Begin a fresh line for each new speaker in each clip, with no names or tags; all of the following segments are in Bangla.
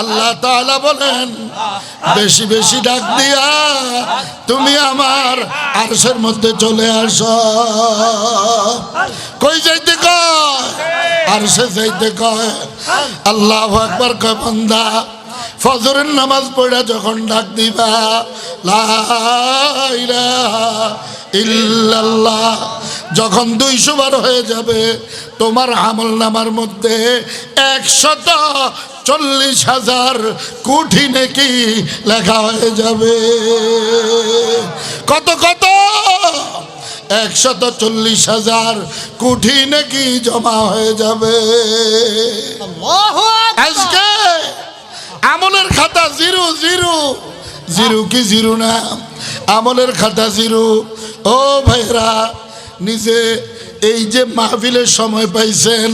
আল্লাহ তাআলা বলেন বেশি বেশি ডাক দিয়া তুমি আমার আরশের মধ্যে চলে আসো। কই যাইতে কয়? আরশে যাইতে কয়। আল্লাহু আকবার কয় বান্দা ফজরের নামাজ পড়া যখন ডাক দিবা লা ইলাহা ইল্লাল্লাহ, যখন 200 বার হয়ে যাবে তোমার আমল নামার মধ্যে 140,000 কোটি নেকি লেখা হয়ে যাবে। কত কত? 140,000 কোটি নেকি জমা হয়ে যাবে। আজকে আমলের খাতা জিরো জিরো। জিরো কি জিরো না? আমলের খাতা জিরো। ও ভাইরা, নিজে এই যে মাহফিলের সময় পাইছেন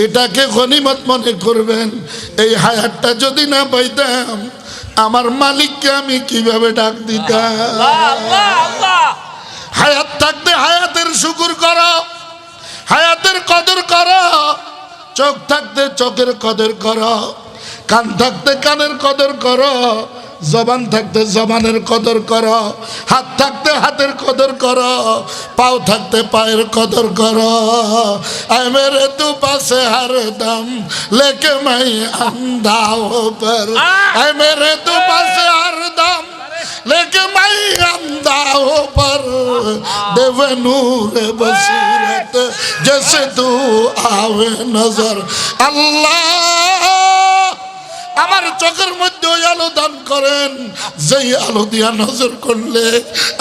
এটাকে গনিমত মনে করবেন। এই হায়াতটা যদি না পাইতাম আমার মালিককে আমি কিভাবে ডাক দিতাম? হায়াত থাকতে হায়াতের শুকর করো, হায়াতের কদর করো। চোখ থাকতে চোখের কদর করো, কান থাকতে কানের কদর করো, জবান থাকতে জবানের কদর করো, হাত থাকতে হাতের কদর করো, পাও থাকতে পায়ের কদর করো। আয় মেরে তু পাশে হরদম লেকে মাই আন্ধাও পর, আয় মেরে তু পাশে হরদম लेके मैं अंधा हो पर देवे नूर बसीरत जैसे तू आवे नजर। अल्लाह আমার চোখের মধ্যে ওই আলো দান করেন যেই আলো দিয়া নজর করলে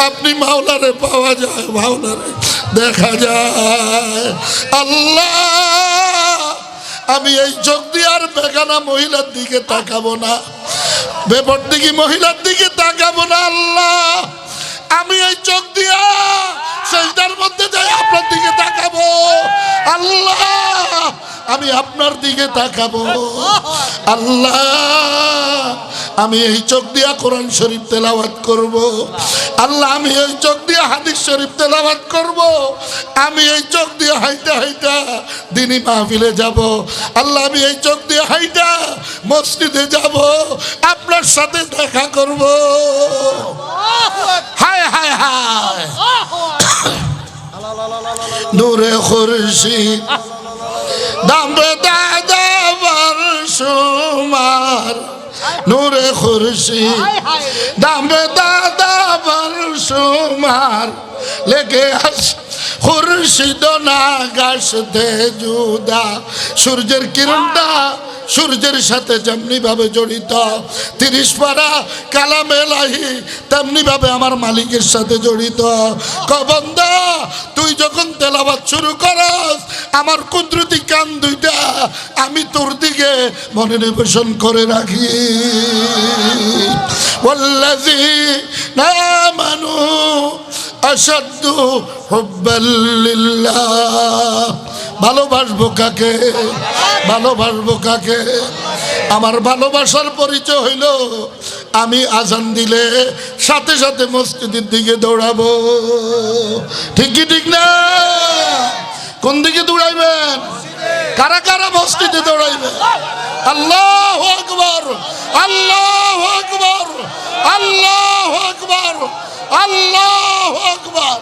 আপনি মাওলারে পাওয়া যায়, মাওলারে দেখা যায়। আল্লাহ আমি এই চোখ দিয়ে আর বেগানা মহিলার দিকে তাকাবো না, বেপর দিকে মহিলার দিকে তাকাবো না। আল্লাহ আমি এই চোখ দিয়া সেজদার মধ্যে যাই আপনার দিকে তাকাবো। আল্লাহ আমি আপনার দিকে তাকাবো। আল্লাহ আমি এই চোখ দিয়া কোরআন শরীফ তেলাওয়াত করব। আল্লাহ আমি এই চোখ দিয়া হাদিস শরীফ তেলাওয়াত করব। আমি এই চোখ দিয়ে হাইটা হাইটা দিনী মাহফিলে যাব। আল্লাহ আমি এই চোখ দিয়ে হাইটা মসজিদে যাব, আপনার সাথে দেখা করব। হায় হায় হায় নূরে খুরশিদ দামে দাদাবার সুমার, নূরে খুরশিদ দামে দাদাবার সুমার লেগে আস খুরশিদ না গাছ দে জুদা। সূর্যের কিরণটা সূর্যের সাথে যেমনি ভাবে জড়িত, 30 পারা কালামে ইলাহি তেমনি ভাবে আমার মালিকের সাথে জড়িত। বান্দা তুই যখন তেলাওয়াত শুরু করস আমার কুদরতি কান দুইটা আমি তোর দিকে মনোনিবেশন করে রাখি। ওয়াল্লাযীনা আমানু আশাদ্দু হুব্বাল লিল্লাহ। ভালোবাসবো কাকে? ভালোবাসবো কাকে? আমার ভালোবাসার পরিচয় হইল আমি আজান দিলে সাথে সাথে মসজিদের দিকে দৌড়াবো। ঠিক কি ঠিক না? কোন দিকে দৌড়াইবেন? কারা কারা মসজিদে দৌড়াইবেন? আল্লাহু আকবার, আল্লাহু আকবার, আল্লাহু আকবার, আল্লাহু আকবার।